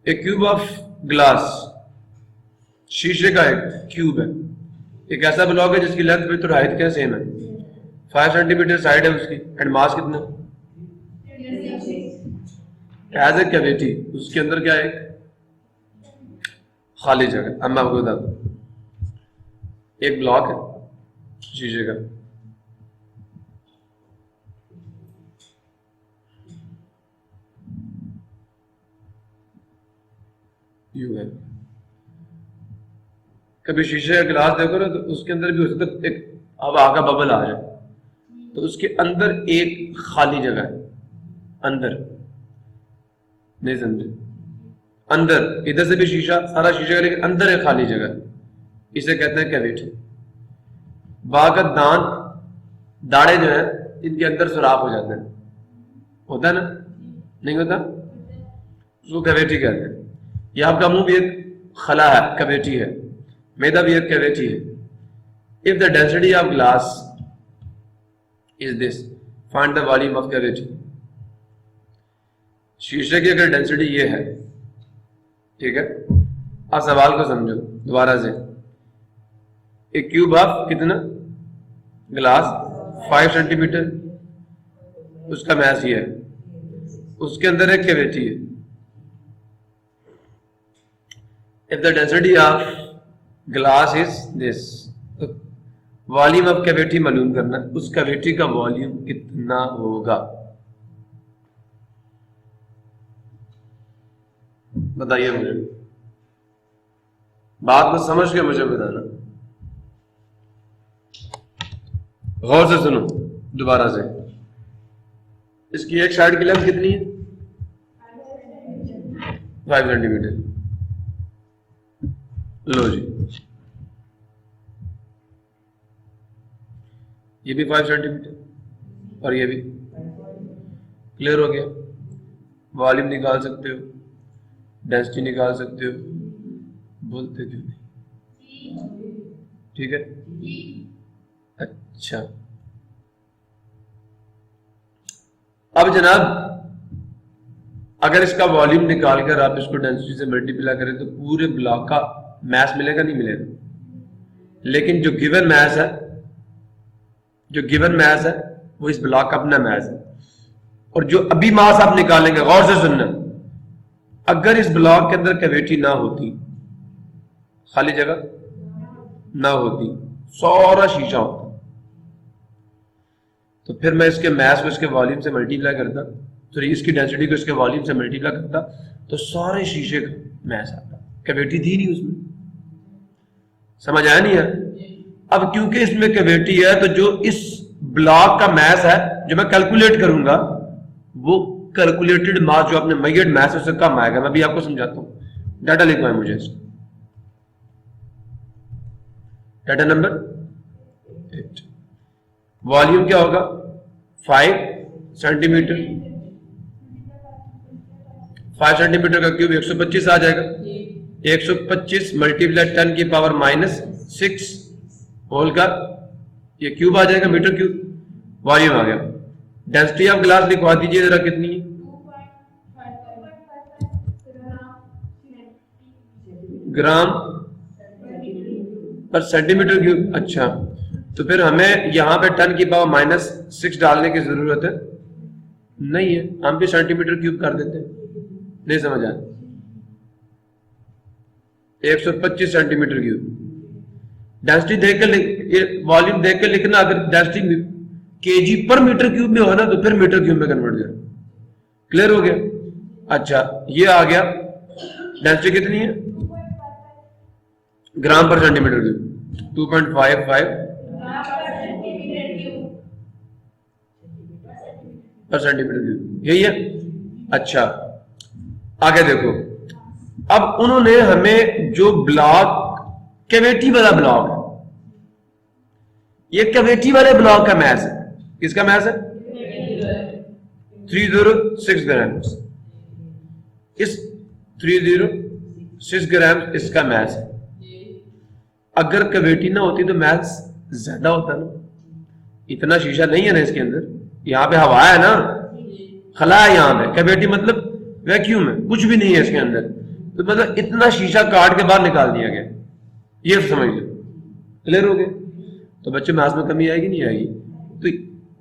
A cube of glass, शीशे का एक क्यूब है, एक ऐसा ब्लॉक है जिसकी लेंथ विड्थ और हाइट क्या सेम है, 5 सेंटीमीटर साइड है उसकी, एंड मास कितना, एज ए कैविटी, उसके अंदर क्या है, खाली जगह। अब मैं आपको बता दूं, एक ब्लॉक है शीशे का, यू है, कभी शीशे का गिलास देखो ना तो उसके अंदर भी हो सकता है एक हवा का बबल आ जाए, तो उसके अंदर एक खाली जगह है, अंदर, नहीं समझे, अंदर इधर से भी शीशा, सारा शीशे का, लेकिन अंदर एक खाली जगह, इसे कहते हैं कैविटी। बाका दांत, दाढ़े जो है इनके अंदर सुराख हो जाते हैं, होता है ना, नहीं होता, उसको कैविटी कहते हैं। यह आपका मुंह भी एक खला है, कैविटी है, मैदा भी एक कैविटी है। If the density of glass is this, find the volume of cavity. शीशे की अगर डेंसिटी ये है, ठीक है, आप सवाल को समझो दोबारा से, एक क्यूब ऑफ कितना ग्लास 5 सेंटीमीटर, उसका मैस ये है, उसके अंदर एक कैविटी है। If the density of glass is this, volume of cavity मालूम करना, उस कैविटी का वॉल्यूम कितना होगा, बताइए मुझे, बात में समझ के मुझे बताना, गौर से सुनो दोबारा से। इसकी एक साइड की लेंथ कितनी है, 5 सेंटीमीटर, लो जी, ये भी 5 सेंटीमीटर और ये भी, क्लियर हो गया। वॉल्यूम निकाल सकते हो, डेंसिटी निकाल सकते हो, बोलते क्यों नहीं, ठीक है, अच्छा। अब जनाब अगर इसका वॉल्यूम निकाल कर आप इसको डेंसिटी से मल्टीप्लाई करें तो पूरे ब्लॉक का मैस मिलेगा, नहीं मिलेगा, लेकिन जो गिवन मैस है, जो गिवन मैस है वो इस ब्लॉक का अपना मैस है, और जो अभी मास आप निकालेंगे, गौर से सुनना, अगर इस ब्लॉक के अंदर कैविटी ना होती, खाली जगह ना होती, सारा शीशा होता, तो फिर मैं इसके मैस को इसके वॉल्यूम से मल्टीप्लाई करता, तो इसकी डेंसिटी को इसके वॉल्यूम से मल्टीप्लाई करता, तो सारे शीशे का मैस आता, कैविटी थी नहीं उसमें, समझ आया नहीं यार। अब क्योंकि इसमें कैविटी है तो जो इस ब्लॉक का मैस है जो मैं कैलकुलेट करूंगा, वो कैलकुलेटेड मास जो आपने मेजर्ड मैस उससे कम आएगा। मैं भी आपको समझाता हूं, डाटा लिखवाएं मुझे इसका, डाटा नंबर 8, वॉल्यूम क्या होगा 5 सेंटीमीटर, 5 सेंटीमीटर का क्यूब 125 आ जाएगा, 125 मल्टीप्लाई 10 की पावर -6 होल का ये क्यूब आ जाएगा, मीटर क्यूब, वॉल्यूम आ गया। डेंसिटी ऑफ ग्लास लिखवा दीजिए जरा, कितनी है, ग्राम पर सेंटीमीटर क्यूब। अच्छा, तो फिर हमें यहां पे 10 की पावर -6 डालने की जरूरत है नहीं है, हम भी सेंटीमीटर क्यूब कर देते हैं, नहीं समझ आया, 125 सेंटीमीटर क्यूब। डेंसिटी देख के, वॉल्यूम देख के लिखना, अगर डेंसिटी केजी पर मीटर क्यूब में हो ना तो फिर मीटर क्यूब में कन्वर्ट कर, क्लियर हो गया। अच्छा, ये आ गया, डेंसिटी कितनी है, ग्राम पर सेंटीमीटर क्यूब, 2.55 पर सेंटीमीटर क्यूब, यही है। अच्छा, आगे देखो, अब उन्होंने हमें जो ब्लॉक, कैविटी वाला ब्लॉक है, ये कैविटी वाले ब्लॉक का मैस है, किसका मैस है, 306 ग्राम, इस 306 ग्राम इसका मैस है। अगर कैविटी ना होती तो मैस ज्यादा होता ना, इतना शीशा नहीं है ना इसके अंदर, यहां पे हवा है ना, खला है यहां पे, कैविटी मतलब वैक्यूम है, कुछ भी नहीं है इसके अंदर, तो मतलब इतना शीशा काट के बाहर निकाल दिया गया, ये समझ लो। क्लियर हो गया? तो बच्चे मास में कमी आएगी नहीं आएगी? तो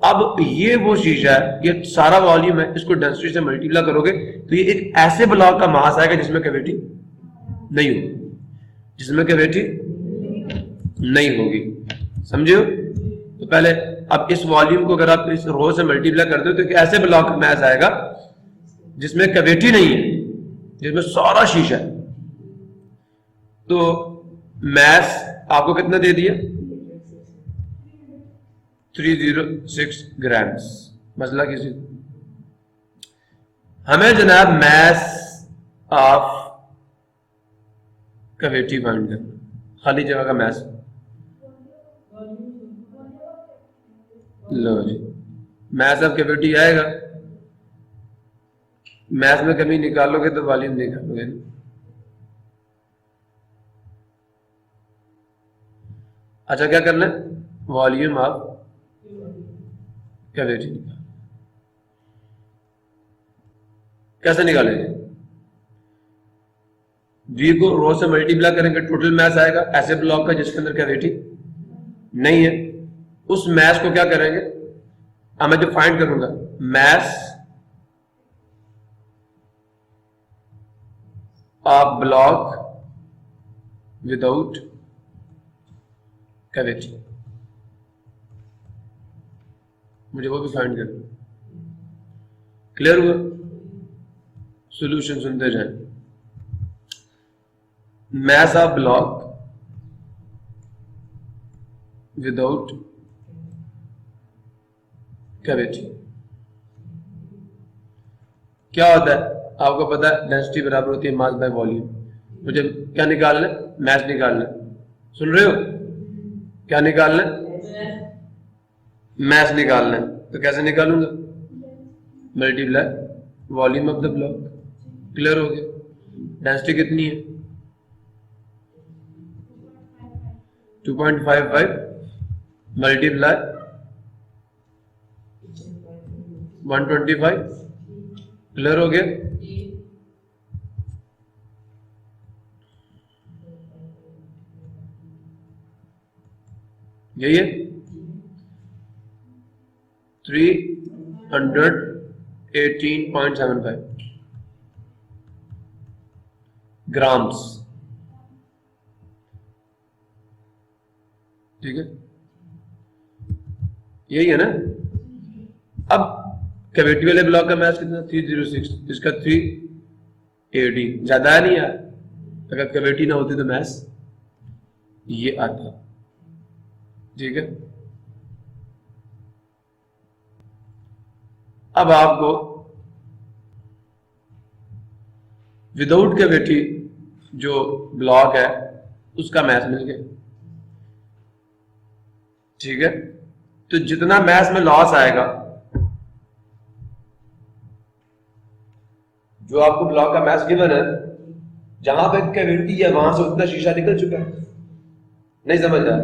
अब ये वो शीशा है, ये सारा वॉल्यूम है, इसको डेंसिटी से मल्टीप्लाई करोगे तो ये एक ऐसे ब्लॉक का मास आएगा जिसमें कैविटी नहीं होगी, जिसमें कैविटी नहीं होगी। समझे हो? तो पहले अब इस वॉल्यूम को अगर आप इस रो से मल्टीप्लाई कर दो तो एक ऐसे ब्लॉक का मास आएगा जिसमें कैविटी नहीं है, जिसमें सारा शीशा है। तो मास आपको कितना दे दिया? 306 ग्राम्स। मसला किसी हमें जनाब मास ऑफ कैविटी फाइंड करना, खाली जगह का मास। लो जी, मास ऑफ कैविटी आएगा, मास में कमी निकालोगे तो वॉल्यूम निकालोगे ना। अच्छा क्या करना है? वॉल्यूम ऑफ कैविटी निकाल। कैसे निकालेंगे? V को रो से मल्टीप्लाई करेंगे, टोटल मास आएगा ऐसे ब्लॉक का जिसके अंदर कैविटी नहीं है। उस मास को क्या करेंगे? अब मैं जो फाइंड करूंगा मास ऑफ ब्लॉक विदाउट कैविटी, मुझे वो भी फाइंड करना। क्लियर हुआ? सॉल्यूशन सुनते जाएं। मास ऑफ ब्लॉक विदाउट कैविटी क्या होता है? आपको पता है डेंसिटी बराबर होती है मास बाय वॉल्यूम। मुझे क्या निकालना है? मास निकालना है। सुन रहे हो? क्या निकालना है? मास निकालना है। तो कैसे निकालूंगा? Multiply volume of the block. Clear हो गया? डेंसिटी कितनी है? 2.55 मल्टीप्लाई 125। क्लियर हो गया? यही है 318.75 ग्राम्स। ठीक है, यही है ना। अब कैविटी वाले ब्लॉक का मास कितना? 306, इसका 380। ज्यादा है नहीं यार? अगर कैविटी ना होती तो मास ये आता। ठीक है, अब आपको विदाउट कैविटी जो ब्लॉक है उसका मास मिल गया। ठीक है, तो जितना मास में लॉस आएगा, जो आपको ब्लॉक का मास गिवन है, जहां पे कैविटी है वहां से उतना शीशा निकल चुका है। नहीं समझ रहा?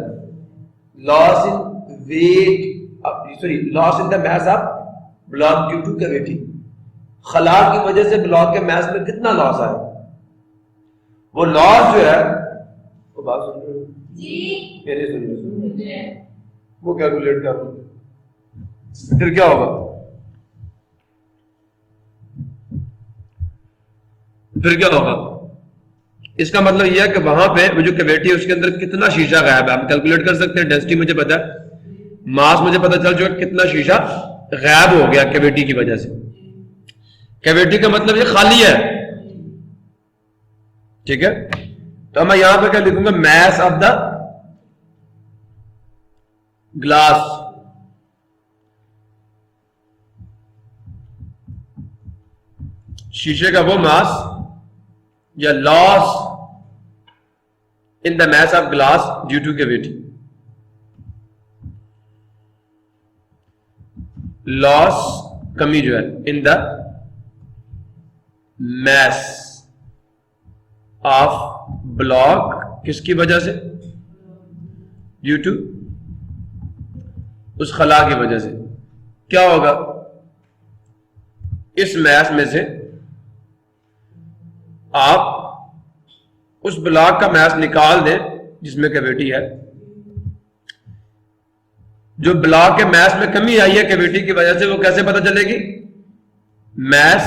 Loss in weight, sorry, loss in the mass of block due to cavity. खला की वजह से ब्लॉक के मास में कितना लॉस आया, वो लॉस जो है, वो बात सुन रहे हो जी? मेरे सुन रहे, वो कैलकुलेट कर लो, फिर क्या होगा? फिर क्या होगा? इसका मतलब यह है कि वहां पे वो जो कैविटी है उसके अंदर कितना शीशा गायब है, आप कैलकुलेट कर सकते हैं। डेंसिटी मुझे पता है, मास मुझे पता चल चुका कितना शीशा गायब हो गया कैविटी की वजह से। कैविटी का मतलब ये खाली है। ठीक है, तो मैं यहां पे क्या लिखूंगा? मास ऑफ द ग्लास, शीशे का वो मास या loss in the mass of glass due to cavity. Loss कमी जो है इन द मास ऑफ ब्लॉक, किसकी वजह से? ड्यू टू उस खला की वजह से। क्या होगा? इस मास में से आप उस ब्लॉक का मास निकाल दें जिसमें कैविटी है। जो ब्लॉक के मास में कमी आई है कैविटी की वजह से, वो कैसे पता चलेगी? मास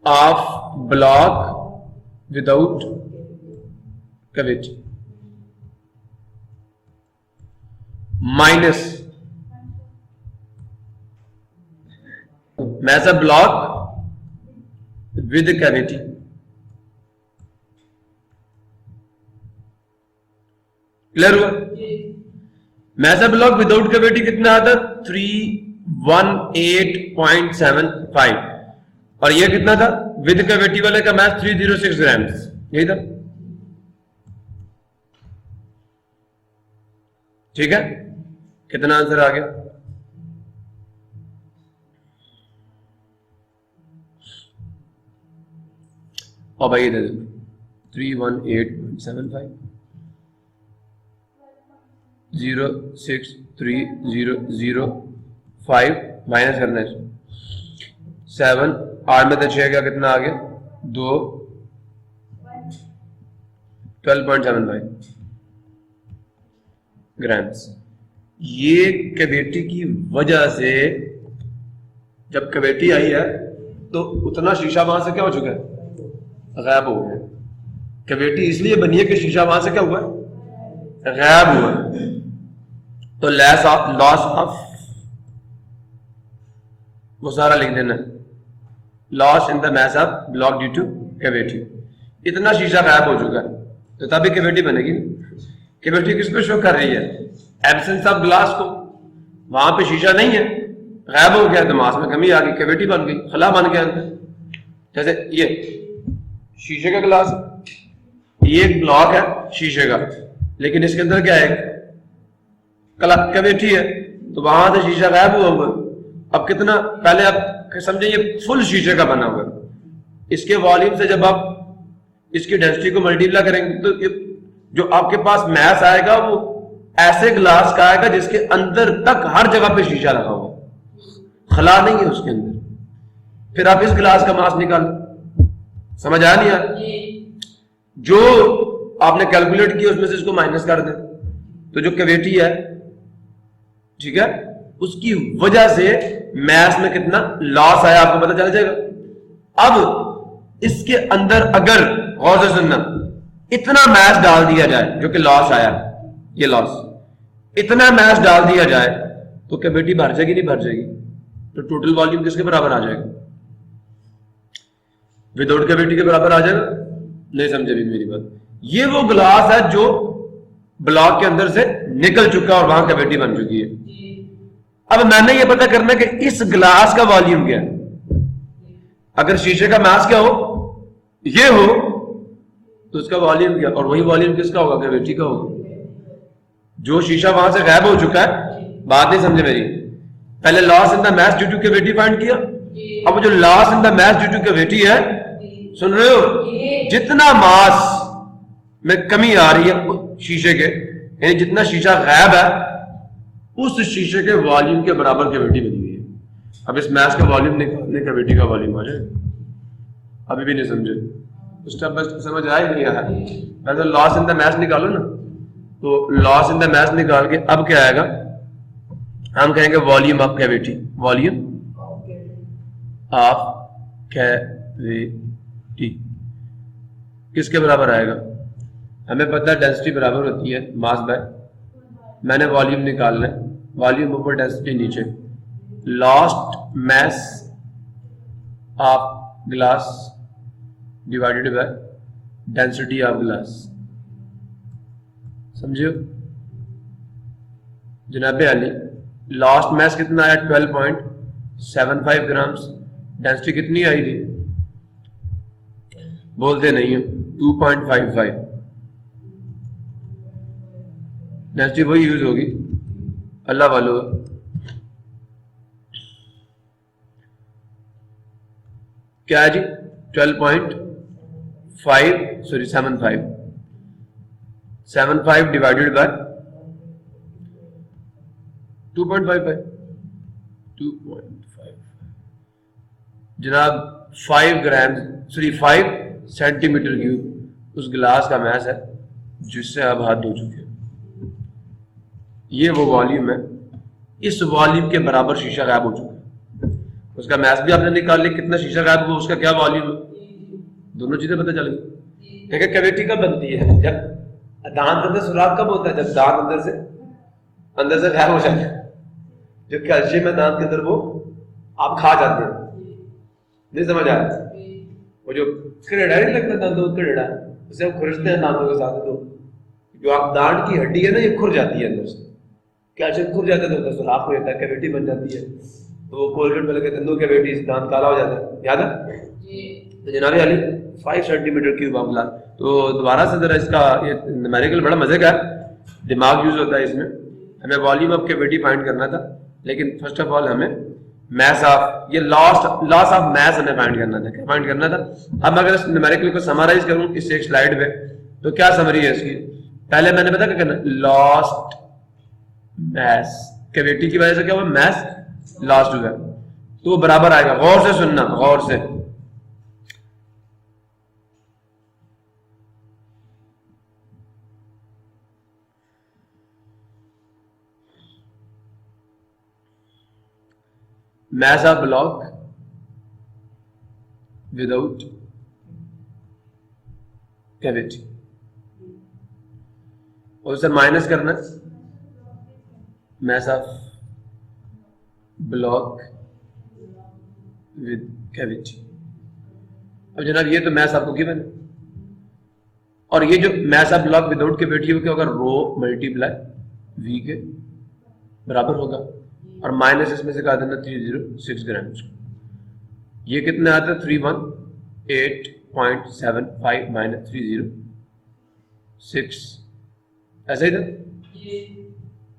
of block without cavity minus mass of block with cavity। Clear हुआ? mass of block without cavity कितना आता? 318.75 और ये कितना था? विद कैविटी वाले का mass 306 ग्राम्स, यही था। ठीक है, कितना आंसर आ गया? और भाई दे दो 318.75 06305 माइनस करना है 7 8 में तो 6 का कितना आ गया? 2 12.75 ग्राम्स। ये कैविटी की वजह से, जब कैविटी आई है तो उतना शीशा वहां से क्या हो चुका है? गायब हो गया। कैविटी इसलिए बनी है कि शीशा वहां से क्या हुआ? गायब हुआ। तो लॉस ऑफ वो सारा लिख देना, loss in the mass of block due to cavity. इतना शीशा गायब हो चुका है तो तभी कैविटी बनेगी। कैविटी किसको शो कर रही है? एब्सेंस ऑफ ग्लास को। वहां पे शीशा नहीं है, गायब हो गया तो मास में कमी आ गई, कैविटी बन गई, खला बन गया। जैसे ये शीशे का ग्लास, ये एक ब्लॉक है शीशे का, लेकिन इसके अंदर क्या है? कैविटी है, तो वहां से शीशा गायब हुआ हुआ। अब कितना, पहले आप समझे ये फुल शीशे का बना हुआ है। इसके वॉल्यूम से जब आप इसकी डेंसिटी को मल्टीप्लाई करेंगे तो जो आपके पास मास आएगा वो ऐसे ग्लास का आएगा जिसके अंदर तक हर जगह पे शीशा लगा हुआ, खला नहीं है उसके अंदर। फिर आप इस ग्लास का मास निकालो। समझ आया नहीं यार? जो आपने कैलकुलेट किया उसमें से इसको माइनस कर दे, तो जो कैविटी है, ठीक है, उसकी वजह से मास में कितना लॉस आया आपको पता चल जाएगा। अब इसके अंदर अगर गौर से सुनना, इतना मास डाल दिया जाए जो कि लॉस आया, ये लॉस, इतना मास डाल दिया जाए तो कैविटी भर जाएगी नहीं भर जाएगी? तो टोटल वॉल्यूम किसके बराबर आ जाएगा? विदाउट कैविटी के बराबर आ जाएगा। नहीं समझे भी मेरी बात? ये वो ग्लास है जो ब्लॉक के अंदर से निकल चुका और वहां कैविटी बन चुकी है। अब मैंने ये पता करना कि इस ग्लास का वॉल्यूम क्या है। अगर शीशे का मास क्या हो, ये हो, तो उसका वॉल्यूम क्या, और वही वॉल्यूम किसका होगा? कैविटी का होगा। जो शीशा वहां से गायब हो चुका है, बात नहीं समझे मेरी? पहले loss in the mass due to cavity find किया, अब जो loss in the mass due to cavity है, सुन रहे हो? जितना मास में कमी आ रही है शीशे के, यानी जितना शीशा गायब है, उस शीशे के वॉल्यूम के बराबर कैविटी बनी हुई है। अब इस मास का वॉल्यूम निकालने कैविटी का वॉल्यूम आ जाए। अभी भी नहीं समझे? स्टेप बाय स्टेप समझ आया नहीं आया? पहले लॉस इन द मास निकालो ना, तो लॉस इन द मास निकाल के अब क्या आएगा? हम कहेंगे volume of cavity, volume of cavity किसके बराबर आएगा? हमें पता है डेंसिटी बराबर होती है मास बाय, मैंने वॉल्यूम निकालना है, वॉल्यूम ऊपर डेंसिटी नीचे, lost mass of glass divided by density of glass. समझियो जनाबे अली, लास्ट मास कितना आया? 12.75 ग्राम्स। डेंसिटी कितनी आई थी? बोलते नहीं हो, 2.55। डेंसिटी वही यूज होगी, अल्लाह वालों। क्या है जी? 75 डिवाइडेड बाय 2.55 जनाब 5 सेंटीमीटर क्यूब उस गिलास का मैस है जिससे आप हाथ धो चुके हैं। ये वो वॉल्यूम है, इस वॉल्यूम के बराबर शीशा गायब हो चुका है। उसका मैस भी आपने निकाल लिया, कितना शीशा गायब हुआ, उसका क्या वॉल्यूम है, दोनों चीजें पता चल गई। देखिए कैविटी कब बनती है, जब दांत अंदर सुराख कब होता है, जब दांत अंदर से गायब हो जाता है, जो कैल्शियम है दांत के अंदर वो आप खा जाते हैं। नहीं समझ आया? वो जो कड़ेड़ा नहीं लगता दांतों का कड़ेड़ा, उसे हम खुरचते हैं दांतों के साथ, तो जो आप दांत की हड्डी है ना ये खुर जाती है अंदर से, कैल्शियम खुर जाता है तो अंदर सुराख हो जाता है, कैविटी बन जाती है। तो वो कोलगेट में लगे दंतों कैविटी, दांत काला हो जाता है, याद है? तो जनाब Ali 5 centimetre cube of glass. तो दोबारा से जरा इसका ये न्यूमेरिकल बड़ा मजे का है, दिमाग यूज होता है इसमें। हमें वॉल्यूम ऑफ कैविटी फाइंड करना था, लेकिन फर्स्ट ऑफ ऑल हमें मैस ऑफ ये लॉस ऑफ मैस हमें फाइंड करना था। क्या फाइंड करना था? अब अगर इस न्यूमेरिकल को समराइज करूं इस एक स्लाइड पे, तो क्या समरी है इसकी? पहले मैंने पता क्या करना, लॉस्ट मैस, कैविटी की वजह से क्या हुआ, मैस लॉस्ट हुआ, तो बराबर आएगा, गौर से सुनना, गौर से। mass of block without cavity, और उसे माइनस करना mass of block with cavity। अब जनाब ये तो मैस आपको गिवन है, और ये जो mass of block without cavity वो क्या होगा, रो मल्टीप्लाई वी के बराबर होगा, और माइनस इसमें से कहा देना 306 ग्राम। ये कितना आता है, 318.75 माइनस 306, ऐसा ही था।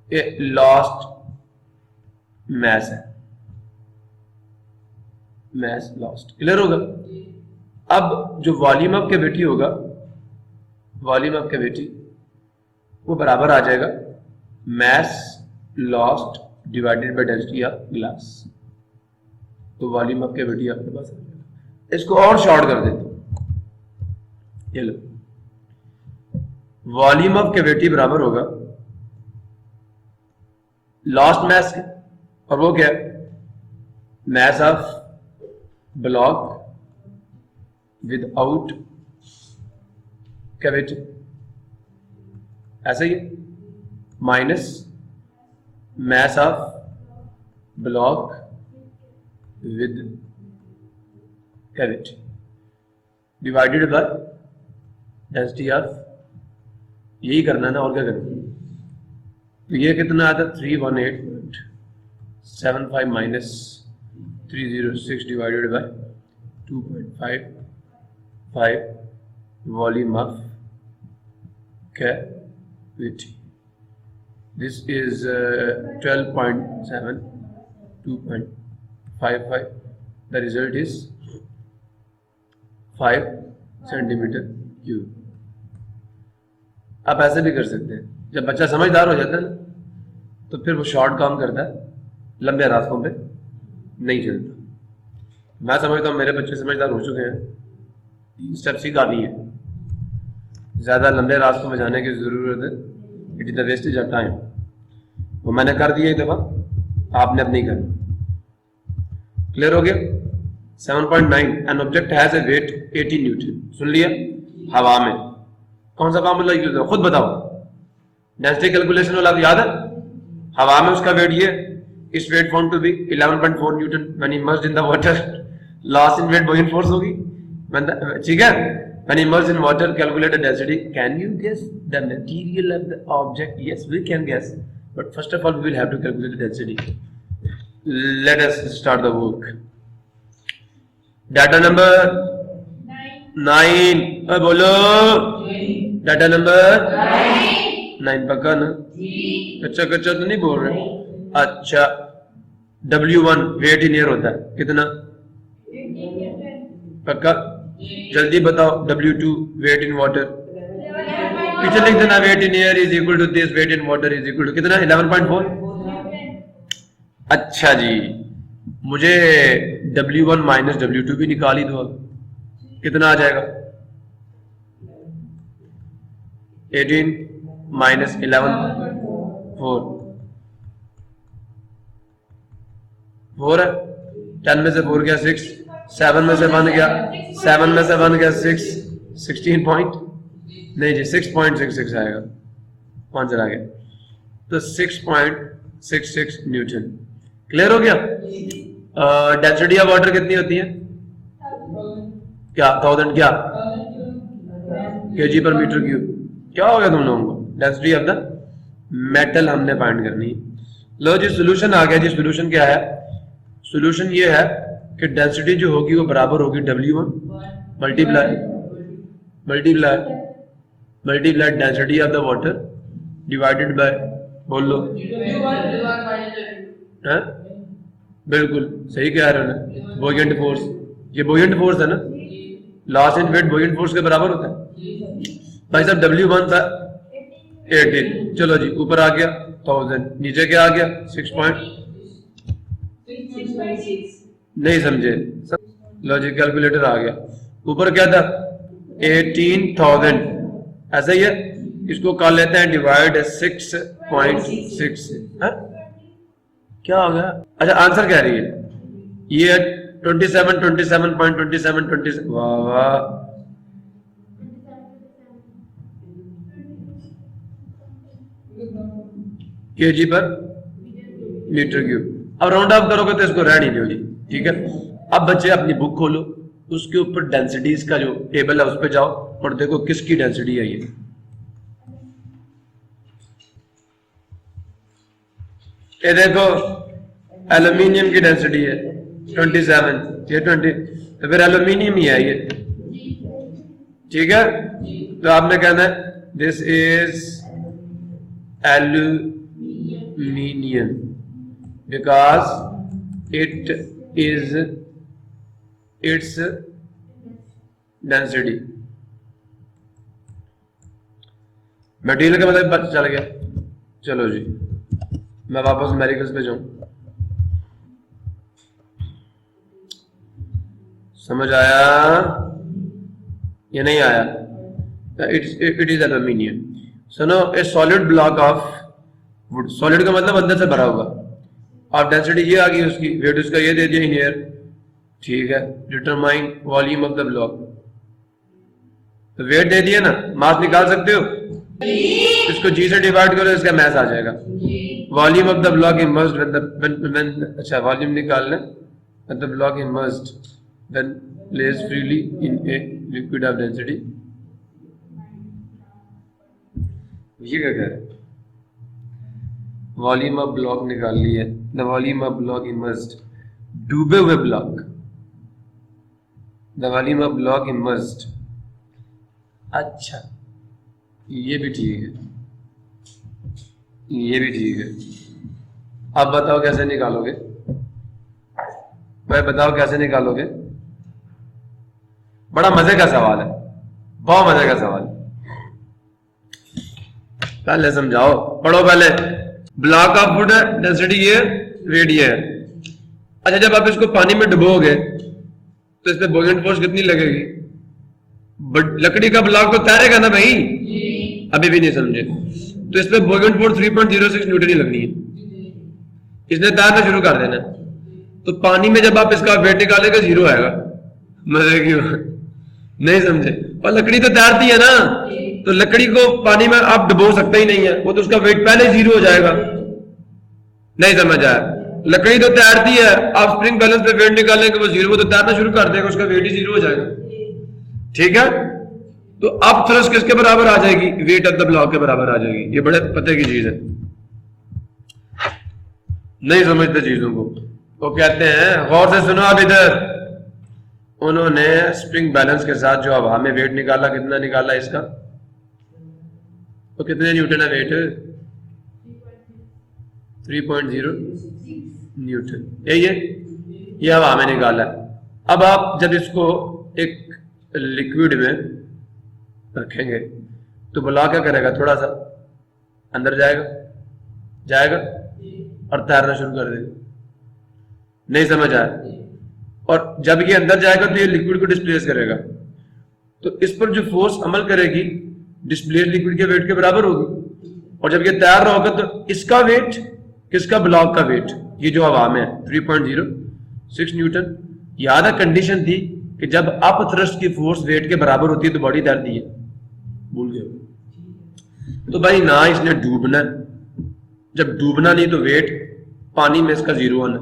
ये लॉस्ट मैस है, मैस लॉस्ट, क्लियर होगा? अब जो वॉल्यूम ऑफ कैविटी होगा, वॉल्यूम ऑफ कैविटी वो बराबर आ जाएगा mass lost divided by density of glass. तो वॉल्यूम ऑफ कैविटी आपके पास आ जाएगा। इसको और शॉर्ट कर देते हैं, ये लो, वॉल्यूम ऑफ कैविटी बराबर होगा लॉस्ट मैस के, और वो क्या है, mass of block without cavity, ऐसा ही है, minus mass of block with cavity divided by density of, यही करना ना, और क्या करना। तो ये कितना आता है, 318.75 minus 306 divided by 2.55 volume of cavity. This is 12.7, 2.55. The result is 5 centimetre cube. आप ऐसे भी कर सकते हैं, जब बच्चा समझदार हो जाता है ना, तो फिर वो शॉर्ट काम करता है, लंबे रास्तों पे नहीं चलता। मैं समझता हूँ मेरे बच्चे समझदार हो चुके हैं, 3 स्टेप्स ही काफी है, ज्यादा लंबे रास्तों में जाने की जरूरत है, it is the wastage of time. वो मैंने कर दिया एक दफा, आपने अब नहीं करना। क्लियर हो गया? 7.9 an object has a weight 80 newton. सुन लिया? हवा में कौन सा फार्मूला यूज है, खुद बताओ। डेंसिटी कैलकुलेशन वाला याद है? हवा में उसका वेट ये, इस weight found to be 11.4 newton when immersed in the water. Loss in weight buoyant force होगी, ठीक है। When immersed in water, calculate the density. Can you guess the material of the object? Yes, we can guess. But first of all, we will have to calculate the density. Let us start the work. Data number 9. बोलो। Data number 9 पक्का ना? कच्चा कच्चा तो नहीं बोल रहे? अच्छा, W1 वेट इन एयर होता है कितना? पक्का? जल्दी बताओ। W2 वेट इन वाटर, पीछे लिख देना, weight in air is equal to this, weight in water is equal to कितना? 11.4। अच्छा जी, मुझे W1 माइनस W2 भी निकाल ही दो, कितना आ जाएगा? 18 माइनस 11 4 4 है। 10 में से 4 गया 6, 7 में से 1 गया 7 में से 1 गया 6, 16 पॉइंट नहीं जी 6.66 आएगा, कौन चला गया, तो 6.66 न्यूटन। क्लियर हो गया। डेंसिटी ऑफ वाटर कितनी होती है, क्या 1000 क्या kg पर मीटर क्यूब। क्या हो गया तुम लोगों को, डेंसिटी ऑफ द मेटल हमने फाइंड करनी है। लो जी सॉल्यूशन आ गया जी। सॉल्यूशन क्या है, सॉल्यूशन ये है कि डेंसिटी जो होगी वो बराबर होगी W1 multiply density of the water divided by, बोल लो है, बिल्कुल सही कह रहे हो, बोयेंट फोर्स। ये बोयेंट फोर्स है ना, लॉस इन वेट बोयेंट फोर्स के बराबर होता है भाई साहब। W1 था 18, चलो जी ऊपर आ गया 1000, नीचे क्या आ गया 6 नहीं समझे, लॉजिक कैलकुलेटर आ गया। ऊपर क्या था 18,000, ऐसा ही है। इसको कर लेते हैं डिवाइड 6.6 है? क्या हो गया, अच्छा आंसर कह रही है ये 27.27 वाह वाह, kg पर मीटर क्यूब। अब राउंड ऑफ करोगे तो इसको रहने दो जी, ठीक है। अब बच्चे अपनी बुक खोलो, उसके ऊपर डेंसिटीज का जो टेबल है उस पर जाओ और देखो किसकी डेंसिटी है ये। ये देखो एल्यूमिनियम की डेंसिटी है 27, ये 20, तो फिर एल्यूमिनियम ही है ये, ठीक है। तो आपने कहना है this is aluminium because it is its density. Material का मतलब पता चल गया। चलो जी मैं वापस अमेरिकन पे जाऊं, समझ आया या नहीं आया। It is aluminium. सुनो, a solid block of wood, solid का मतलब अंदर से भरा हुआ, और डेंसिटी ये आ गई उसकी, वेट उसका ये दे दिया इन एयर, ठीक है। Determine volume of the block, तो वेट दे दिया ना, मास निकाल सकते हो, इसको जी से डिवाइड करो, इसका मास आ जाएगा। Volume of the block immersed when, अच्छा वॉल्यूम निकाल लें, the block immersed when placed freely in a liquid of density. ये क्या कह रहे हैं, वॉल्यूम ऑफ ब्लॉक निकाल ली है, the volume of block immersed, डूबे हुए block, the volume of block immersed. अच्छा ये भी ठीक है, ये भी ठीक है। अब बताओ कैसे निकालोगे, भाई बताओ कैसे निकालोगे। बड़ा मजे का सवाल है, बहुत मजे का सवाल है, पहले समझाओ, पढ़ो पहले। ब्लॉक ऑफ वुड है, डेंसिटी ये, वेट ये है। अच्छा जब आप इसको पानी में डुबोगे तो इस पे बॉयलेंट फोर्स कितनी लगेगी, लकड़ी का ब्लॉक तो तैरेगा ना भाई, अभी भी नहीं समझे, तो इस पे बॉयलेंट फोर्स 3.06 न्यूटन ही लगनी है, इसने तैरना शुरू कर देना। तो पानी में जब आप इसका वेट निकालेगा 0 आएगा, मजे की बात, नहीं समझे। और लकड़ी तो तैरती है ना, तो लकड़ी को पानी में आप डुबो सकते ही नहीं है, वो तो उसका वेट पहले 0 हो जाएगा, नहीं समझ आया। लकड़ी तो तैरती है, आप स्प्रिंग बैलेंस पे वेट निकालेंगे वो 0, वो तो तैरना शुरू कर देगा, उसका वेट ही 0 हो जाएगा, ठीक है। तो अब थ्रस्ट किसके बराबर आ जाएगी, वेट ऑफ द ब्लॉक के बराबर आ जाएगी। ये बड़े पते की चीज है, नहीं समझते चीजों को। वो कहते हैं, गौर से सुनो, अब इधर उन्होंने स्प्रिंग बैलेंस के साथ जो हवा में वेट निकाला, कितना निकाला इसका, तो कितने न्यूटन है वेट, 3.0 न्यूटन, यही है, ये हवा में निकाला। अब आप जब इसको एक लिक्विड में रखेंगे तो ब्लॉक क्या करेगा, थोड़ा सा अंदर जाएगा और तैरना शुरू कर देगा, नहीं समझ आया। और जब ये अंदर जाएगा तो ये लिक्विड को डिस्प्लेस करेगा, तो इस पर जो फोर्स अमल करेगी डिस्प्लेस लिक्विड के वेट के बराबर होगी। और जब ये तैयार होगा तो इसका वेट, किसका, ब्लॉक का वेट, ये जो हवा में है 3.06 न्यूटन। याद है कंडीशन थी कि जब अप थ्रस्ट की फोर्स वेट के बराबर होती है तो बॉडी तैरती है, भूल गए। तो भाई ना इसने डूबना, जब डूबना नहीं तो वेट पानी में इसका जीरो आना,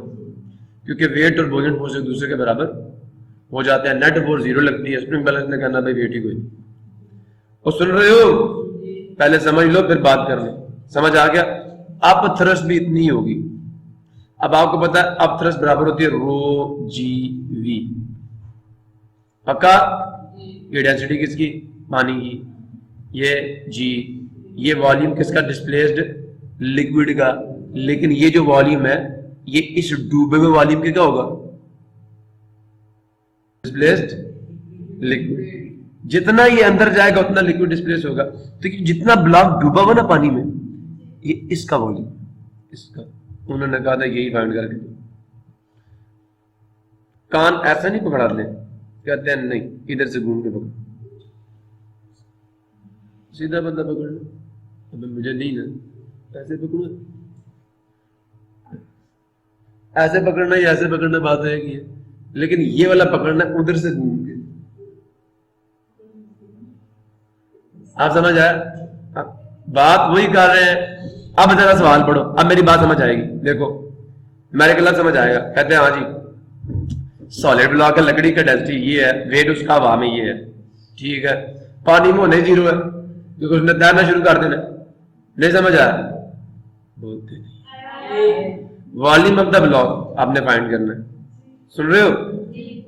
क्योंकि वेट और बॉयंट फोर्स एक दूसरे के बराबर हो जाते हैं। नेट फोर्स जीरो लगती है, स्प्रिंग बैलेंस ने कहना भाई वेट ही कोई। और सुन रहे हो, पहले समझ लो फिर बात कर लो। समझ आ गया? अप थ्रस्ट भी इतनी होगी। अब आपको पता है अप थ्रस्ट बराबर होती है रो जी वी, पक्का? ये डेंसिटी किसकी, पानी की, ये जी, ये वॉल्यूम किसका, डिस्प्लेस्ड लिक्विड का। लेकिन ये जो वॉल्यूम है ये इस डूबे हुए वॉल्यूम के क्या होगा, डिस्प्लेस्ड लिक्विड। जितना ये अंदर जाएगा उतना लिक्विड डिस्प्लेस होगा। तो जितना ब्लॉक डूबा हुआ ना पानी में, ये इसका वॉल्यूम, इसका। उन्होंने कहा था यही फाइंड करके दो। कान ऐसा नहीं पकड़ा दे, कहते हैं नहीं इधर से घूम के पकड़, सीधा बंदा पकड़ना। अबे मुझे नहीं ना, ऐसे पकड़ो, ऐसे पकड़ना या ऐसे पकड़ना बात है कि, लेकिन ये वाला पकड़ना उधर से घूम के। आप समझ आया? बात वही कर रहे हैं। अब जरा सवाल पढ़ो, अब मेरी बात समझ आएगी। देखो मेरे के समझ आएगा। कहते हैं हाँ जी, सॉलिड ब्लॉक है, लकड़ी का डेंसिटी ये है, वेट उसका हवा में ये है, ठीक है। पानी में होने जीरो है क्योंकि उसने तैरना शुरू कर देना। नहीं समझ आया? बोलते नहीं। वॉल्यूम ऑफ द ब्लॉक आपने फाइंड करना है, सुन रहे हो?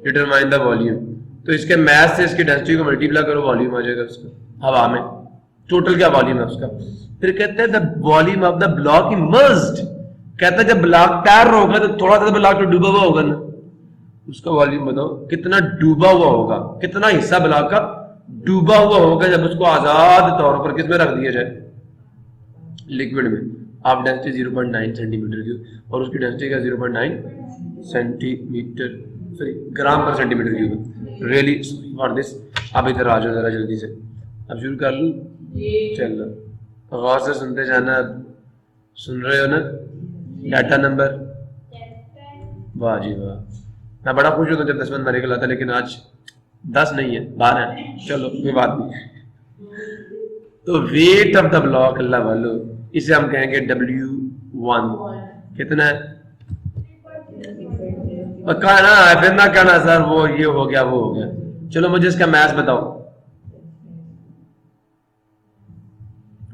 Determine the volume. तो इसके मैथ से इसकी डेंसिटी को मल्टीप्लाई करो, वॉल्यूम आ जाएगा उसका हवा में। टोटल क्या वॉल्यूम है उसका। फिर कहते हैं the volume of the block emerged. कहता है जब ब्लॉक तैर होगा तो थोड़ा सा ब्लॉक तो डूबा हुआ होगा ना, उसका वॉल्यूम बताओ कितना डूबा हुआ होगा, कितना हिस्सा ब्लॉक का डूबा हुआ होगा जब उसको आजाद तौर पर किसमें रख दिया जाए, लिक्विड में। आप डेंसिटी 0.9 सेंटीमीटर क्यूब और उसकी डेंसिटी का 0.9 सेंटीमीटर, सॉरी ग्राम पर centimetre cube. Really for this. अब इधर आ जाओ जरा जल्दी से, अब शुरू कर लूं? चलो गौर से सुनते जाना। सुन रहे हो ना? डाटा नंबर, वाह जी वाह। मैं बड़ा खुश होता जब 10 मिनट मेरे को आता, लेकिन आज 10 नहीं है 12 है। चलो कोई बात नहीं। तो वेट ऑफ द ब्लॉक अल्लाह वालो, इसे हम कहेंगे W1। कितना है? पक्का है ना? फिर ना कहना सर वो ये हो गया वो हो गया। चलो मुझे इसका मैथ बताओ।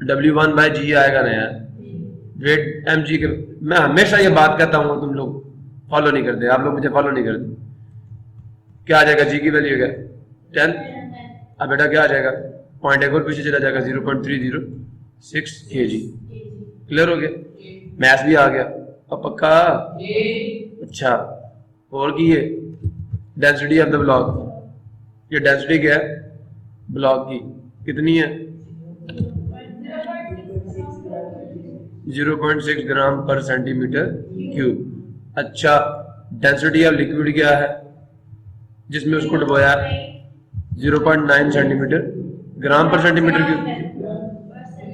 W1 बाय जी आएगा ना यार, वेट mg के। मैं हमेशा ये बात कहता हूँ, तुम लोग फॉलो नहीं करते, आप लोग मुझे फॉलो नहीं करते। क्या आ जाएगा? जी की वैल्यू क्या 10। अब बेटा क्या आ जाएगा? पॉइंट एक और पीछे चला जाएगा, 0.306 kg। क्लियर हो गया? मैथ भी आ गया अब पक्का। अच्छा और की है डेंसिटी ऑफ द ब्लॉक। ये डेंसिटी क्या है ब्लॉक की, कितनी है? 0.6 ग्राम पर सेंटीमीटर क्यूब। अच्छा डेंसिटी ऑफ लिक्विड क्या है जिसमें उसको डुबोया? 0.9 सेंटीमीटर ग्राम पर सेंटीमीटर क्यूब।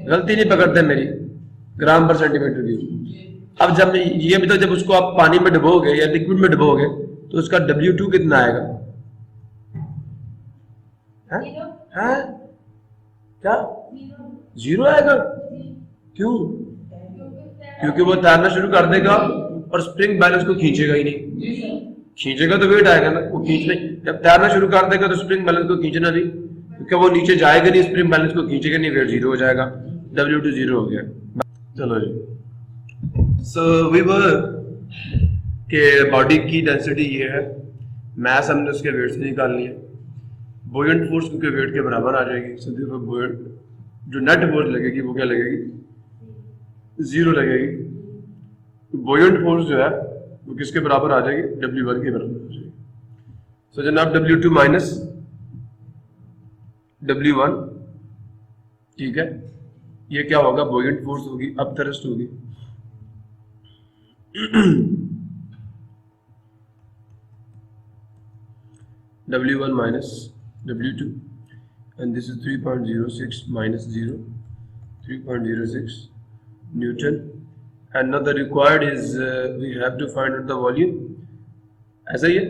गलती नहीं पकड़ते मेरी, ग्राम पर सेंटीमीटर क्यूब। अब जब ये भी तो जब उसको आप पानी में डुबोगे या लिक्विड में डुबोगे तो उसका W2 कितना आएगा? है? क्या 0 आएगा? क्यों? क्योंकि वो तैरना शुरू कर देगा और स्प्रिंग बैलेंस को खींचेगा ही नहीं। खींचेगा तो वेट आएगा ना, वो खींचने जब तैरना शुरू कर देगा तो स्प्रिंग बैलेंस को खींचना नहीं, क्योंकि वो नीचे जाएगा नहीं, स्प्रिंग बैलेंस को खींचेगा नहीं, वेट 0 हो जाएगा, W2 0 हो गया। चलो जी, सो वी वर के बॉडी की डेंसिटी ये है, मैस हमने उसके वेट से निकालनी है। बॉयंट फोर्स क्योंकि वेट के बराबर आ जाएगी, सो बॉयंट जो नेट फोर्स लगेगी वो क्या लगेगी? 0 लगेगी। बॉयंट फोर्स जो है वो किसके बराबर आ जाएगी? W1 के बराबर आ जाएगी। सो जनाब W2 माइनस W1, ठीक है, ये क्या होगा? बॉयंट फोर्स होगी, अब थ्रस्ट होगी। W1 minus W2, and this is 3.06 minus 0, 3.06 Newton, and now the required is we have to find out the volume. ऐसा ही है,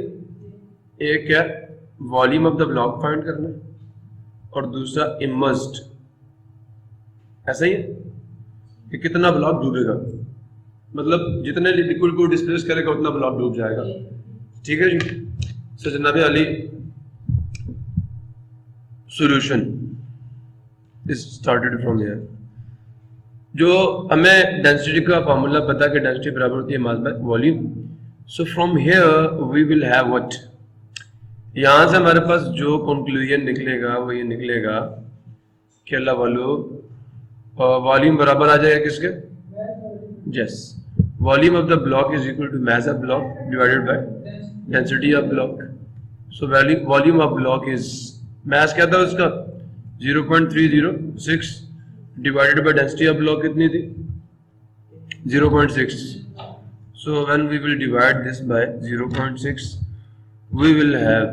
एक क्या volume of the block find करना और दूसरा इमर्स्ड, ऐसा ही है कि कितना ब्लॉक डूबेगा, मतलब जितने लिक्विड को डिस्प्लेस करेगा उतना ब्लॉक डूब जाएगा। ठीक है जी। सो जनाब Ali, solution is started from here. जो हमें डेंसिटी का फार्मूला पता है कि डेंसिटी बराबर होती है mass by volume. So from here we will have what, यहाँ से हमारे पास जो कंक्लूजन निकलेगा वो ये निकलेगा कि अल्लाह वालो वॉल्यूम बराबर आ जाएगा किसके, yes, volume of the block is equal to mass of block divided by density of block. So volume of block is, mass क्या था उसका 0.306 divided by density of block कितनी थी 0.6। So when we will divide this by 0.6 we will have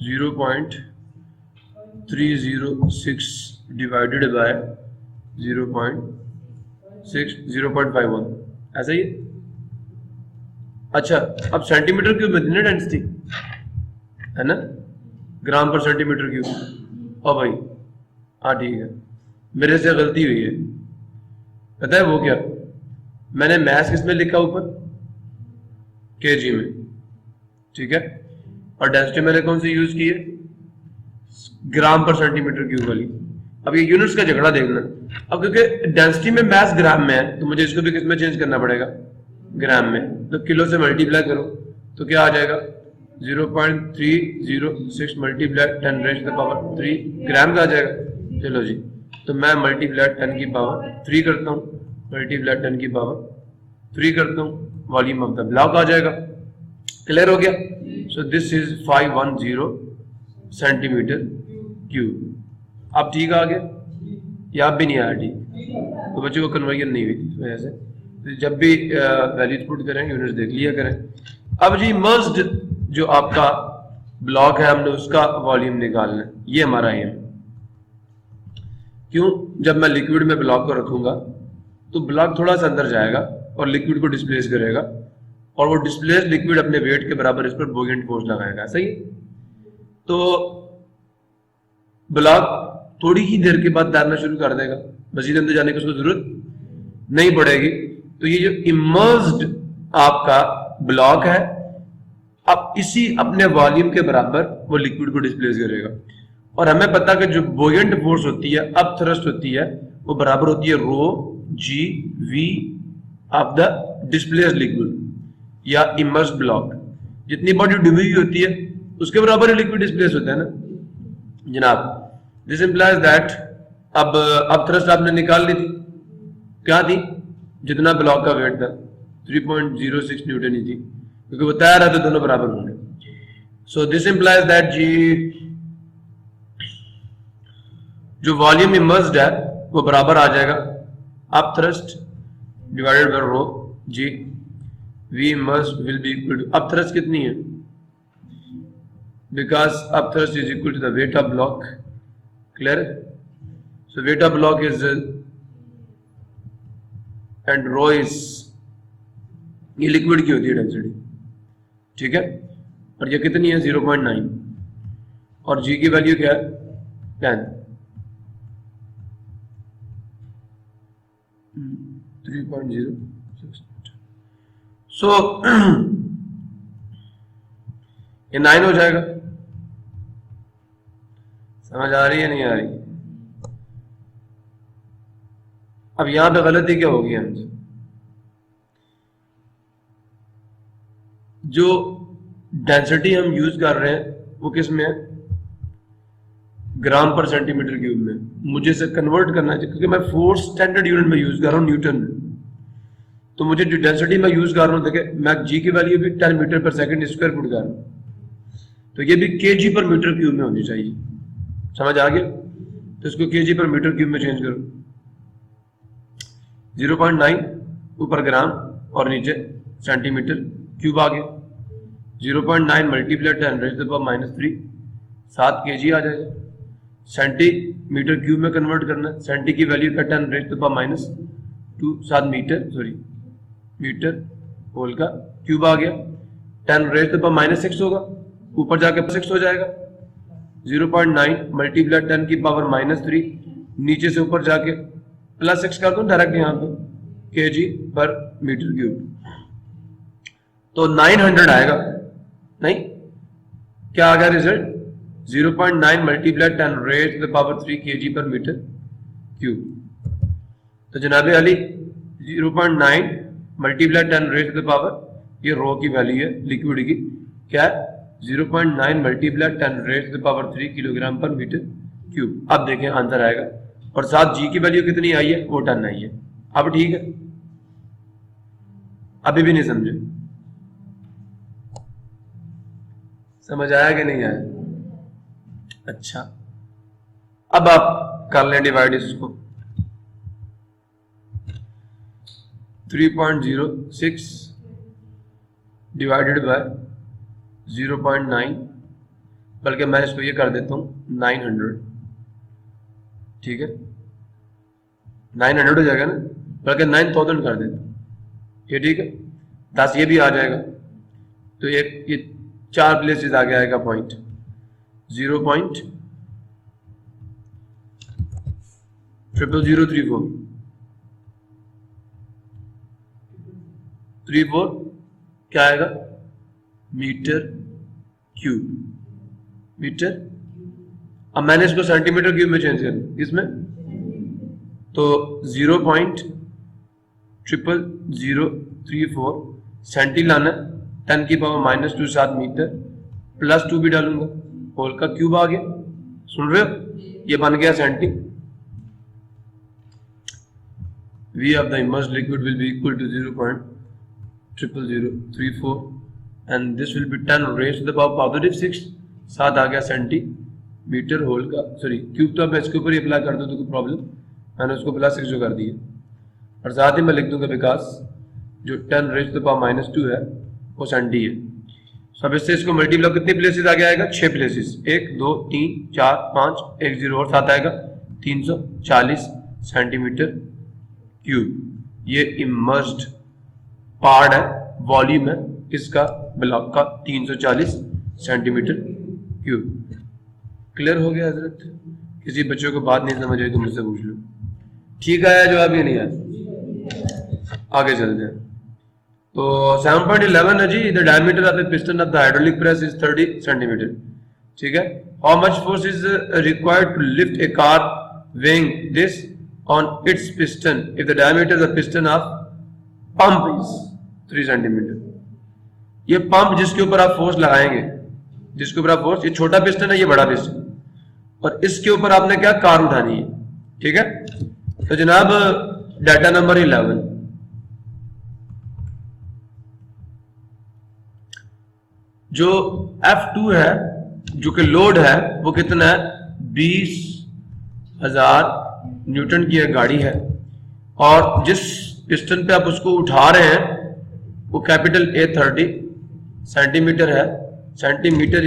0.306 divided by 0.6, 0.51, ऐसा ही है। अच्छा, अब centimetre cube में थी डेंसिटी है ना, ग्राम पर सेंटीमीटर क्यूब। ओ भाई हाँ ठीक है, मेरे से गलती हुई है, पता है वो क्या, मैंने मैथ किस में लिखा ऊपर, केजी में, ठीक है, और डेंसिटी मैंने कौन सी यूज की है, ग्राम पर सेंटीमीटर क्यूब वाली। अब ये यूनिट्स का झगड़ा देखना, अब क्योंकि डेंसिटी में मास ग्राम में है तो मुझे इसको भी किसमें चेंज करना पड़ेगा, ग्राम में। तो किलो से मल्टीप्लाई करो तो क्या आ जाएगा 0.306 multiply 10 raise to the power 3 gram का आ जाएगा। चलो जी, तो मैं मल्टीप्लाई 10 की पावर 3 करता हूँ, मल्टीप्लाई 10 की पावर 3 करता हूँ, वॉल्यूम ऑफ द ब्लॉक आ जाएगा। क्लियर हो गया। So this is 510 centimetre cube. अब ठीक आ गया या अब भी नहीं आया ठीक, तो बच्चों को कन्वर्जन नहीं हुई थी इस वजह से। तो जब भी वैल्यूज पुट करें यूनिट्स देख लिया करें। अब जी मर्ज्ड जो आपका ब्लॉक है हमने उसका वॉल्यूम निकालना है, ये हमारा एम। क्यों, जब मैं लिक्विड में ब्लॉक को रखूंगा तो ब्लॉक थोड़ा सा अंदर जाएगा और लिक्विड को डिस्प्लेस करेगा, और वो डिस्प्लेस लिक्विड अपने वेट के बराबर इस पर बोयेंट फोर्स लगाएगा, सही। तो ब्लॉक थोड़ी ही देर के बाद तैरना शुरू कर देगा, मजीद अंदर जाने की उसको जरूरत नहीं पड़ेगी। तो ये जो इमर्स्ड आपका ब्लॉक है, अब इसी अपने वॉल्यूम के बराबर वो लिक्विड को डिस्प्लेस करेगा, और हमें पता कि जो बोयेंट फोर्स होती है, अब थ्रस्ट होती है, वो बराबर होती है rho g V of the displace liquid या इमर्स्ड ब्लॉक। जितनी बॉडी डूबी हुई होती है उसके बराबर ही लिक्विड डिस्प्लेस होता है ना जनाब। दिस इंप्लाइज दैट अब थ्रस्ट आपने निकाल ली थी, क्या थी, जितना ब्लॉक का वेट था 3.06 न्यूटन ही थी, क्योंकि वो तैयार है तो दोनों बराबर होंगे। सो दिस इंप्लाइज दैट जी जो वॉल्यूम इमर्स्ड है वो बराबर आ जाएगा अब thrust divided by rho g V must will be equal to, अब थ्रस्ट कितनी है, बिकॉज अब thrust is equal to the weight of block. Clear. So weight of block is and rho is, ये लिक्विड की होती है density, ठीक है, और ये कितनी है 0.9, और जी की वैल्यू क्या है 10, 3.06। सो ये 9 हो जाएगा। समझ आ रही है नहीं आ रही? अब यहां पे गलती क्या होगी हमसे, जो डेंसिटी हम यूज कर रहे हैं वो किस में है, ग्राम पर सेंटीमीटर क्यूब में। मुझे इसे कन्वर्ट करना चाहिए क्योंकि मैं फोर्स स्टैंडर्ड यूनिट में यूज कर रहा हूँ, न्यूटन में। तो मुझे जो डेंसिटी मैं यूज कर रहा हूँ, देखे मैं जी की वैल्यू भी 10 मीटर पर सेकंड स्क्वायर फुट कर रहा हूँ, तो ये भी केजी पर मीटर क्यूब में होनी चाहिए। समझ आ गया? तो इसको केजी पर मीटर क्यूब में चेंज करो, 0.9 ऊपर ग्राम और नीचे सेंटीमीटर क्यूब आ गया। 0.9 multiply 10 raise to the power -3 7 kg आ जाएगा। सेंटीमीटर क्यूब में कन्वर्ट करना है। सेंटी की वैल्यू का 10 रेज़ टू द पावर -2 साथ मीटर होल का क्यूब आ गया। 10 रेज़ टू द पावर -6 होगा, ऊपर जाके 6 हो जाएगा। 0.9 मल्टीप्लाई 10 की पावर -3, नीचे से ऊपर जाके +6 कर दो डायरेक्ट यहाँ पे kg पर मीटर क्यूब, तो 900 आएगा। नहीं, क्या आ गया result? 0.9 multiply 10 raise to the power 3 kg पर मीटर क्यूब। तो जनाबे अली 0.9 multiply 10 raise to the power, ये रो की वैल्यू है लिक्विड की, क्या है? 0.9 multiply 10 raise to the power 3 kilogram पर मीटर क्यूब। अब देखें आंसर आएगा, और साथ जी की वैल्यू कितनी आई है? वो 10 आई है। अब ठीक है, अभी भी नहीं समझे? समझ आया कि नहीं आया? अच्छा, अब आप कर लें डिवाइड इसको। 3.06 डिवाइडेड बाय 0.9, बल्कि मैं इसको ये कर देता हूँ 900, ठीक है? 900 हो जाएगा ना, बल्कि 9000 कर देता हूँ, ये ठीक है? 10 ये भी आ जाएगा, तो ये 4 प्लेसेस आगे आएगा पॉइंट। 0.00034 क्या आएगा? Metre cube, metre. अब मैंने इसको सेंटीमीटर क्यूब में चेंज कर दिया इसमें, तो 0.00034 सेंटी लाना, 10 की पावर -2 साथ मीटर, +2 भी डालूंगा, होल का क्यूब आ गया। सुन रहे हो? ये बन गया senti. V of the immersed liquid will be equal to 0.00034 and this will be 10 raised to the power +6, साथ आ गया सेंटीमीटर होल का, सॉरी क्यूब। तो अब मैं इसके ऊपर ही अप्लाई कर दूँ तो कोई प्रॉब्लम, मैंने उसको +6 जो कर दिया, और साथ ही मैं लिख दूंगा बिकॉज जो 10 रेज़ टू द पावर -2 है वो सेंटी है। सब इससे इसको मल्टीप्लाई, कितने प्लेसेस आगे आएगा? 6 प्लेसेस, 1 2 3 4 5, 1 0 और साथ आएगा 340 सेंटीमीटर क्यूब। ये इमर्स्ड पार्ट है, वॉल्यूम है इसका ब्लॉक का 340 सेंटीमीटर क्यूब। क्लियर हो गया हजरत? किसी बच्चों को बात नहीं समझ आई तो मुझसे पूछ लो। ठीक आया जवाब या नहीं आया? आगे चलते हैं। तो 7.11 है जी, the diameter of the piston of the hydraulic press is 30 centimetre, ठीक है? How much force is required to lift a car weighing this on its piston if the diameter of the piston of pump is 3 centimetre. ये pump जिसके ऊपर आप force लगाएंगे, जिसके ऊपर आप फोर्स, ये छोटा पिस्टन है, ये बड़ा पिस्टन, और इसके ऊपर आपने क्या कार उठानी है, ठीक है? तो जनाब डाटा नंबर 11, जो F2 है, जो कि लोड है, वो कितना है? 20,000 न्यूटन की एक गाड़ी है, और जिस पिस्टन पे आप उसको उठा रहे हैं वो कैपिटल A 30 सेंटीमीटर है। सेंटीमीटर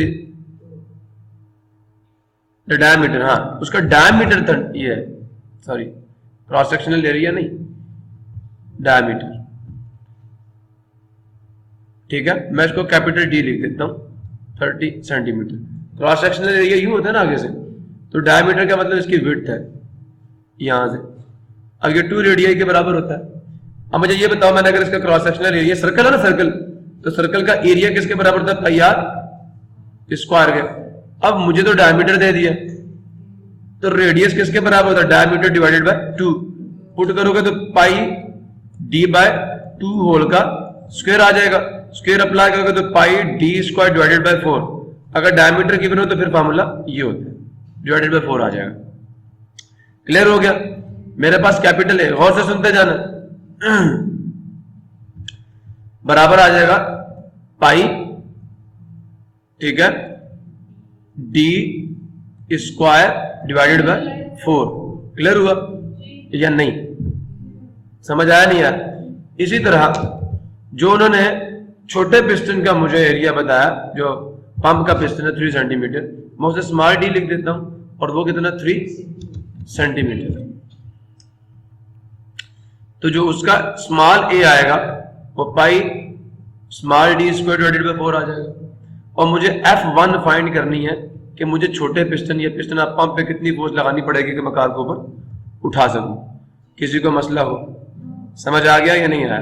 डायमीटर, हाँ उसका डायमीटर ये है, सॉरी क्रॉस सेक्शनल एरिया नहीं, डायमीटर, ठीक है? मैं इसको कैपिटल D लिख देता हूं, 30 सेंटीमीटर। क्रॉस सेक्शनल एरिया यूं होता है ना आगे से, तो डायमीटर का मतलब इसकी विड्थ है यहां से, अब ये 2 रेडियाई के बराबर होता है। अब मुझे ये बताओ, मैंने अगर इसका क्रॉस सेक्शनल एरिया, सर्कल है ना सर्कल, तो सर्कल का एरिया किसके बराबर होता है? पाई आर स्क्वायर के। अब मुझे तो डायमीटर दे दिया, तो रेडियस किसके बराबर होता है? Diameter divided by 2। पुट करोगे तो पाई d बाय 2 होल का स्क्वायर आ जाएगा। स्क्वायर अप्लाई करोगे तो पाई d स्क्वायर डिवाइडेड बाय 4। अगर डायमीटर गिवन हो तो फिर फार्मूला ये होता है, डिवाइडेड बाय 4 आ जाएगा। क्लियर हो गया? मेरे पास कैपिटल है, गौर से सुनते जाना, बराबर आ जाएगा पाई, ठीक है, d square divided bye 4। Clear हुआ या नहीं? समझ आया नहीं यार? इसी तरह जो उन्होंने छोटे पिस्टन का मुझे एरिया बताया, जो पंप का पिस्टन है 3 सेंटीमीटर, मैं उसे स्मॉल d लिख देता हूं, और वो कितना 3 सेंटीमीटर। तो जो उसका स्मॉल ए आएगा वो pi small D square divided bye 4 आ जाएगा। और मुझे F1 फाइंड करनी है कि मुझे छोटे पिस्टन या पिस्टन आप पंप पे कितनी फोर्स लगानी पड़ेगी कि मैं कार को ऊपर उठा सकूं। किसी को मसला हो, समझ आ गया या नहीं आया?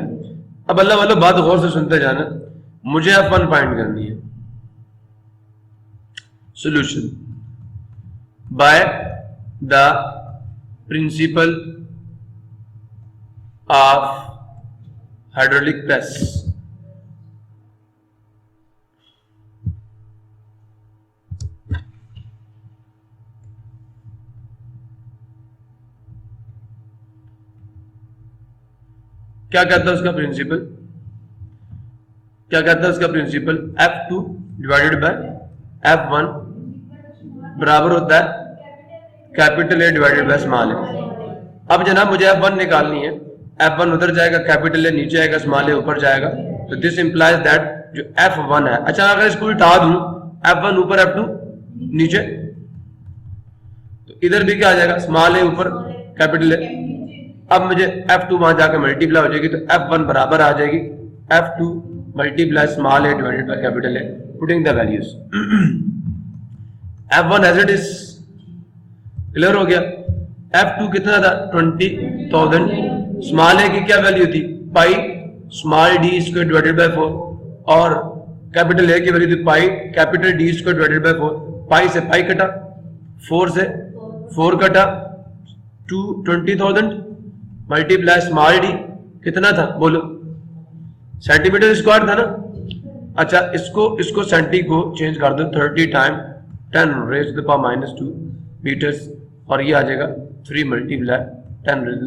अब अल्लाह वालों बात गौर से सुनते जाना। मुझे F1 फाइंड करनी है। Solution by the principle of hydraulic press. क्या कहता है उसका प्रिंसिपल? क्या कहता है उसका principal? F2 divided by F1 बराबर होता है capital A divided by small a. अब जनाब मुझे F1 निकालनी है। F1 उधर जाएगा, कैपिटल ए नीचे आएगा, स्मॉल ए ऊपर जाएगा। तो दिस इंप्लाइज दैट जो F1 है, अच्छा अगर इसको उल्टा दूं, F1 ऊपर F2 नीचे, तो इधर भी क्या आ जाएगा? स्मॉल ए ऊपर कैपिटल ए। अब मुझे F2 वहां जाकर मल्टीप्लाई हो जाएगी, तो F1 बराबर आ जाएगी F2 multiply small a divided by capital A. Putting the values F1 as it is. Clear हो गया? F2 कितना था? 20,000। स्मॉल ए की क्या वैल्यू थी? Pi small D square divided bye 4। और कैपिटल ए की वैल्यू थी pi capital D square divided bye 4। पाई से पाई कटा, 4 से 4 कटा, 20,000 मल्टीप्लाई स्मॉल डी कितना था बोलो? सेंटीमीटर स्क्वायर था ना। अच्छा इसको सेंटी को चेंज कर दो, 30 time 10 raise to the power minus 2 metres, और ये आ जाएगा 3 multiply 10 raise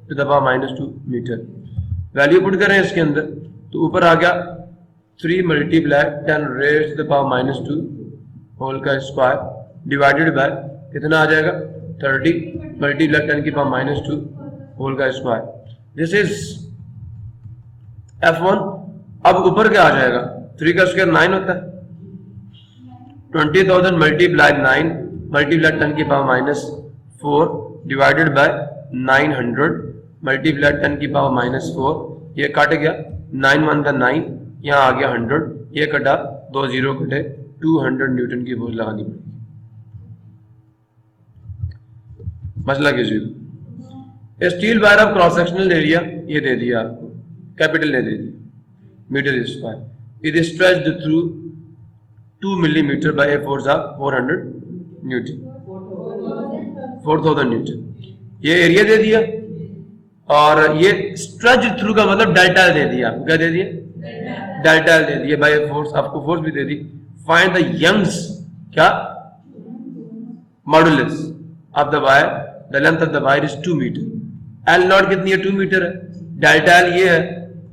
to the power minus 2 metre. Value put करें इसके अंदर, तो ऊपर आ गया 3 multiply 10 raise to the power minus 2 whole का स्क्वायर डिवाइडेड बाय कितना आ जाएगा? 30 मल्टीप्लाई 10 की पावर माइनस 2 होल का स्क्वायर। This is F1। अब ऊपर क्या आ जाएगा? 3 का स्क्वायर 9 होता है। 20,000 मल्टीप्लाई 9 मल्टीप्लाई 10 की power minus 4 divided by 900 multiply 10 की पावर माइनस 4। ये कट गया, 9 1 का 9, यहाँ आ गया 100, ये कटा, 2 0 कटे, 200 न्यूटन की फोर्स लगानी पड़ेगी। मसला किसी steel wire of cross sectional area ये दे दिया आपको, कैपिटल ने दे दिया metre square. It is stretched through 2 millimetre by a force of 400 newton, 4000 newton. ये एरिया दे दिया, और ये स्ट्रेच थ्रू का मतलब डेल्टा दे दिया। आपको क्या दे दिया? डेल्टा दे दिया बाय फोर्स। आपको फोर्स भी दे दी। फाइंड द यंग्स क्या modulus of the wire. The length of the wire is 2 metre. L naught कितनी है? 2 मीटर है। डेल्टा एल ये है,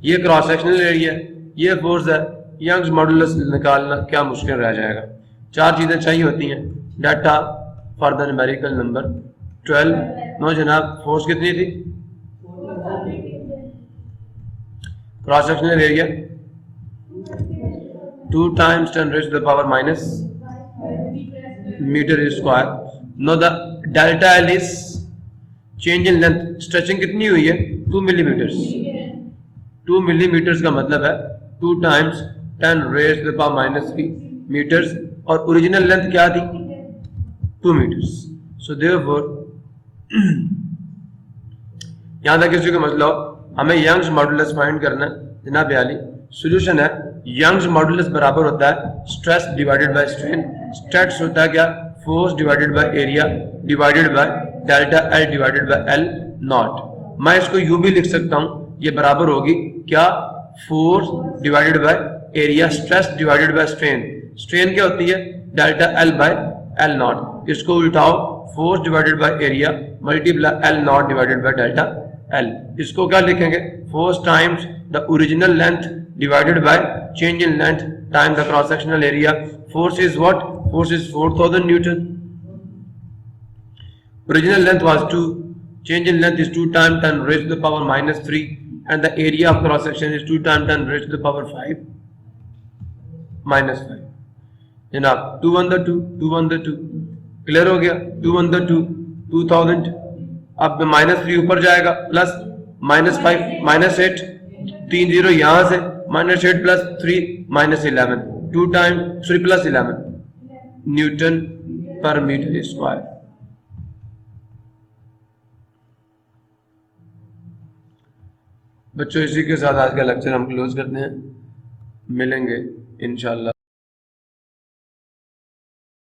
ये क्रॉस सेक्शनल एरिया है, ये फोर्स है। यंग्स मॉडुलस निकालना क्या मुश्किल रह जाएगा। 4 चीजें चाहिए होती हैं। Data for the numerical number 12। No जनाब, फोर्स कितनी थी? Cross sectional area 2 times 10 raised to the power minus meter square. Now the delta L is change in length. Stretching कितनी हुई है? 2 मिलीमीटर्स। 2 मिलीमीटर्स का मतलब है 2 times 10 raised to the power minus 3 metres, और ओरिजिनल लेंथ क्या थी? 2 metres. So therefore यहां तक किसी को मसला हो, हमें यंग्स मॉडुलस फाइंड करना है जनाब आली। सॉल्यूशन है यंग्स मॉडुलस बराबर होता है stress divided by strain. Stress होता है क्या? Force divided by area divided by delta L divided by L not. मैं इसको यूं भी लिख सकता हूं, ये बराबर होगी क्या? Force divided by area stress divided by strain. Strain क्या होती है? Delta L by L nought. इसको उल्टाओ, force divided by area multiply L nought divided by delta L. इसको क्या लिखेंगे? Force times the original length divided by change in length times the cross sectional area. Force is what? Force is 4000 Newton. Original length was 2. Change in length is 2 times 10 raised to the power minus 3, and the area of cross section is 2 times 10 raised to the power 5 minus 5. जनाब 2 1 the 2, 2 1 the 2, clear हो गया, 2 अंदर 2, 2000। अब -3 ऊपर जाएगा, plus -5 -8, 3 zero यहां से, -8 plus 3 -11, 2 time 3 plus 11 Newton पर मीटर स्क्वायर। बच्चों इसी के साथ आज का लेक्चर हम क्लोज करते हैं, मिलेंगे इंशाल्लाह।